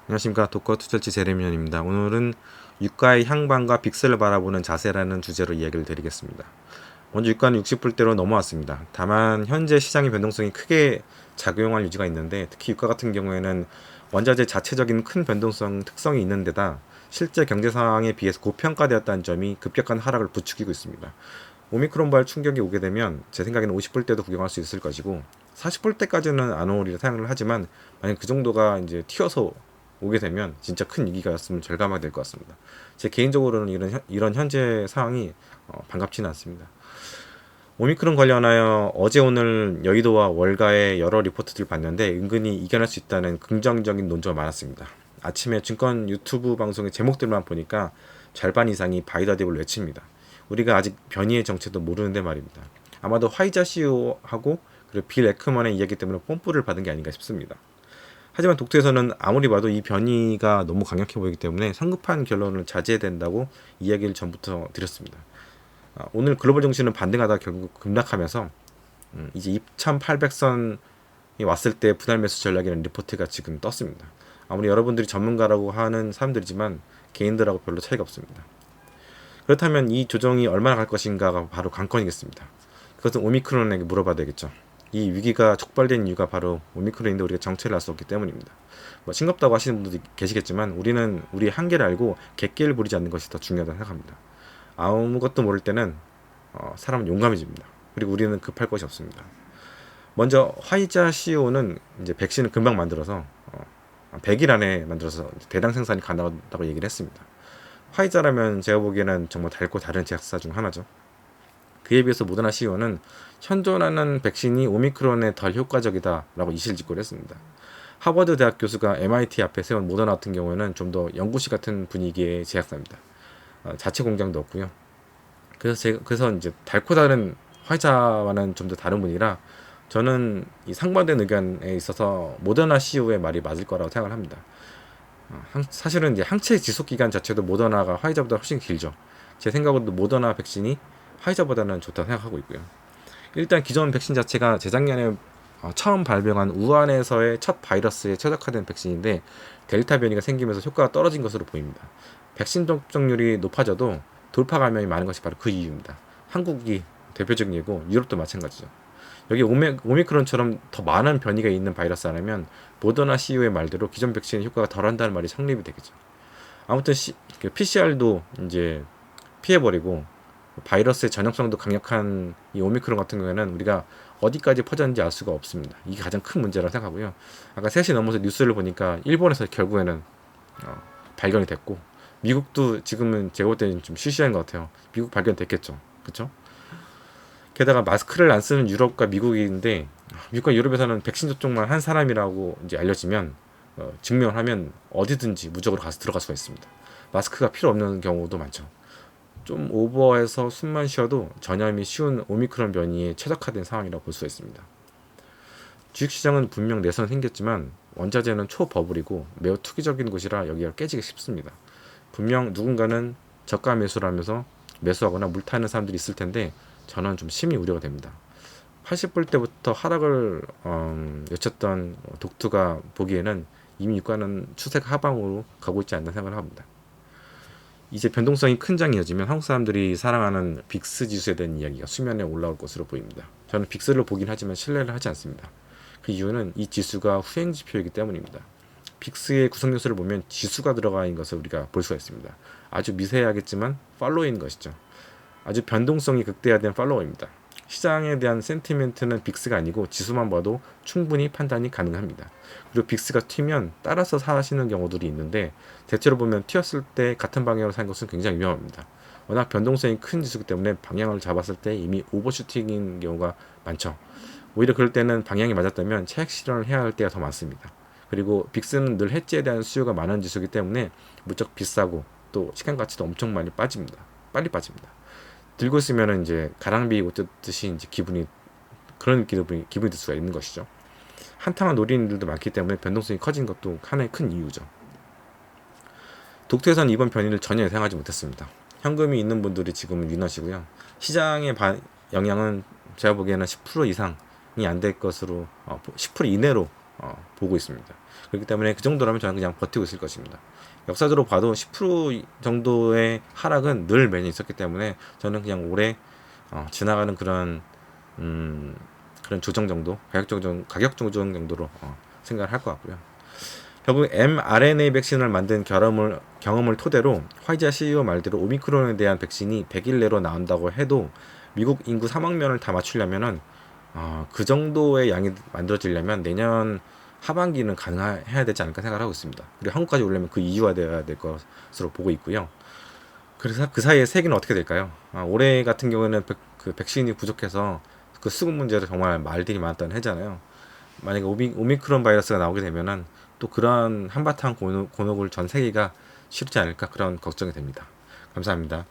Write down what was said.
안녕하십니까. 독거 투자치 제레미현입니다. 오늘은 유가의 향방과 빅스를 바라보는 자세라는 주제로 이야기를 드리겠습니다. 먼저 유가는 60불대로 넘어왔습니다. 다만 현재 시장의 변동성이 크게 작용할 여지가 있는데, 특히 유가 같은 경우에는 원자재 자체적인 큰 변동성 특성이 있는 데다 실제 경제 상황에 비해서 고평가되었다는 점이 급격한 하락을 부추기고 있습니다. 오미크론 발 충격이 오게 되면 제 생각에는 50불대도 구경할 수 있을 것이고, 40불대까지는 안 오리라 생각을 하지만, 만약 그 정도가 이제 튀어서 오게 되면 진짜 큰 위기가였으면 절감하게 될 것 같습니다. 제 개인적으로는 이런 현재 상황이 반갑지는 않습니다. 오미크론 관련하여 어제 오늘 여의도와 월가의 여러 리포트들을 봤는데, 은근히 이겨낼 수 있다는 긍정적인 논조가 많았습니다. 아침에 증권 유튜브 방송의 제목들만 보니까 절반 이상이 바이더딥을 외칩니다. 우리가 아직 변이의 정체도 모르는데 말입니다. 아마도 화이자 CEO하고 그리고 빌 에크먼의 이야기 때문에 뽐뿌를 받은 게 아닌가 싶습니다. 하지만 독트에서는 아무리 봐도 이 변이가 너무 강력해 보이기 때문에 성급한 결론을 자제해야 된다고 이야기를 전부터 드렸습니다. 오늘 글로벌 증시는 반등하다 결국 급락하면서 이제 2800선이 왔을 때 분할 매수 전략이라는 리포트가 지금 떴습니다. 아무리 여러분들이 전문가라고 하는 사람들이지만 개인들하고 별로 차이가 없습니다. 그렇다면 이 조정이 얼마나 갈 것인가가 바로 관건이겠습니다. 그것은 오미크론에게 물어봐야 되겠죠. 이 위기가 촉발된 이유가 바로 오미크론인데 우리가 정체를 알 수 없기 때문입니다. 싱겁다고 하시는 분들도 계시겠지만, 우리는 우리의 한계를 알고 객기를 부리지 않는 것이 더 중요하다고 생각합니다. 아무것도 모를 때는 사람은 용감해집니다. 그리고 우리는 급할 것이 없습니다. 먼저 화이자 CEO는 이제 백신을 금방 만들어서 100일 안에 만들어서 대량 생산이 가능하다고 얘기를 했습니다. 화이자라면 제가 보기에는 정말 달고 다른 제약사 중 하나죠. 그에 비해서 모더나 CEO는 현존하는 백신이 오미크론에 덜 효과적이다라고 이실직고를 했습니다. 하버드 대학 교수가 MIT 앞에 세운 모더나 같은 경우에는 좀 더 연구실 같은 분위기의 제약사입니다. 자체 공장도 없고요. 그래서 이제 달고 다른 화이자와는 좀 더 다른 분이라, 저는 이 상반된 의견에 있어서 모더나 CEO의 말이 맞을 거라고 생각을 합니다. 사실은 이제 항체 지속 기간 자체도 모더나가 화이자보다 훨씬 길죠. 제 생각으로도 모더나 백신이 화이자보다는 좋다고 생각하고 있고요. 일단 기존 백신 자체가 재작년에 처음 발병한 우한에서의 첫 바이러스에 최적화된 백신인데, 델타 변이가 생기면서 효과가 떨어진 것으로 보입니다. 백신 접종률이 높아져도 돌파 감염이 많은 것이 바로 그 이유입니다. 한국이 대표적인 예고, 유럽도 마찬가지죠. 여기 오미크론처럼 더 많은 변이가 있는 바이러스 아니면 모더나 CEO의 말대로 기존 백신의 효과가 덜한다는 말이 성립이 되겠죠. 아무튼 PCR도 이제 피해버리고, 바이러스의 전염성도 강력한 이 오미크론 같은 경우에는 우리가 어디까지 퍼졌는지 알 수가 없습니다. 이게 가장 큰 문제라고 생각하고요. 아까 3시 넘어서 뉴스를 보니까 일본에서 결국에는 발견이 됐고, 미국도 지금은 제가 볼 때는 좀 시시한 것 같아요. 미국 발견됐겠죠. 그렇죠? 게다가 마스크를 안 쓰는 유럽과 미국인데, 미국과 유럽에서는 백신 접종만 한 사람이라고 이제 알려지면 증명을 하면 어디든지 무적으로 가서 들어갈 수가 있습니다. 마스크가 필요 없는 경우도 많죠. 좀 오버해서 숨만 쉬어도 전염이 쉬운 오미크론 변이에 최적화된 상황이라고 볼 수가 있습니다. 주식시장은 분명 내선 생겼지만 원자재는 초버블이고 매우 투기적인 곳이라 여기가 깨지기 쉽습니다. 분명 누군가는 저가 매수를 하면서 매수하거나 물타는 사람들이 있을 텐데, 저는 좀 심히 우려가 됩니다. 80불 때부터 하락을 외쳤던 독투가 보기에는 이미 유가는 추세가 하방으로 가고 있지 않나 생각을 합니다. 이제 변동성이 큰 장이 이어지면 한국 사람들이 사랑하는 빅스 지수에 대한 이야기가 수면에 올라올 것으로 보입니다. 저는 빅스를 보긴 하지만 신뢰를 하지 않습니다. 그 이유는 이 지수가 후행 지표이기 때문입니다. 빅스의 구성 요소를 보면 지수가 들어가 있는 것을 우리가 볼 수가 있습니다. 아주 미세하겠지만 팔로우인 것이죠. 아주 변동성이 극대화된 팔로워입니다. 시장에 대한 센티멘트는 빅스가 아니고 지수만 봐도 충분히 판단이 가능합니다. 그리고 빅스가 튀면 따라서 사시는 경우들이 있는데, 대체로 보면 튀었을 때 같은 방향으로 사는 것은 굉장히 위험합니다. 워낙 변동성이 큰 지수이기 때문에 방향을 잡았을 때 이미 오버슈팅인 경우가 많죠. 오히려 그럴 때는 방향이 맞았다면 차익 실현을 해야 할 때가 더 많습니다. 그리고 빅스는 늘 해지에 대한 수요가 많은 지수이기 때문에 무척 비싸고 또 시간 가치도 엄청 많이 빠집니다. 빨리 빠집니다. 들고 있으면 이제 가랑비 옷 뜯듯이 이제 그런 기분이 들 수가 있는 것이죠. 한탕을 노리는 일도 많기 때문에 변동성이 커진 것도 하나의 큰 이유죠. 독트에서는 이번 변이를 전혀 예상하지 못했습니다. 현금이 있는 분들이 지금 위너시고요. 시장의 영향은 제가 보기에는 10% 이상이 안 될 것으로, 10% 이내로 보고 있습니다. 그렇기 때문에 그 정도라면 저는 그냥 버티고 있을 것입니다. 역사적으로 봐도 10% 정도의 하락은 늘 매년 있었기 때문에 저는 그냥 올해 지나가는 그런 조정 정도, 가격 조정 정도로 생각을 할 것 같고요. 결국 mRNA 백신을 만든 경험을 토대로 화이자 CEO 말대로 오미크론에 대한 백신이 100일 내로 나온다고 해도 미국 인구 3억 명을 다 맞추려면은 그 정도의 양이 만들어지려면 내년 하반기는 가능해야 되지 않을까 생각하고 있습니다. 그리고 한국까지 오려면 그 이유화되어야 될 것으로 보고 있고요. 그래서 그 사이에 세계는 어떻게 될까요? 올해 같은 경우에는 그 백신이 부족해서 그 수급 문제로 정말 말들이 많았다는 해잖아요. 만약에 오미크론 바이러스가 나오게 되면은 또 그런 한바탕 곤혹을 전 세계가 치르지 않을까 그런 걱정이 됩니다. 감사합니다.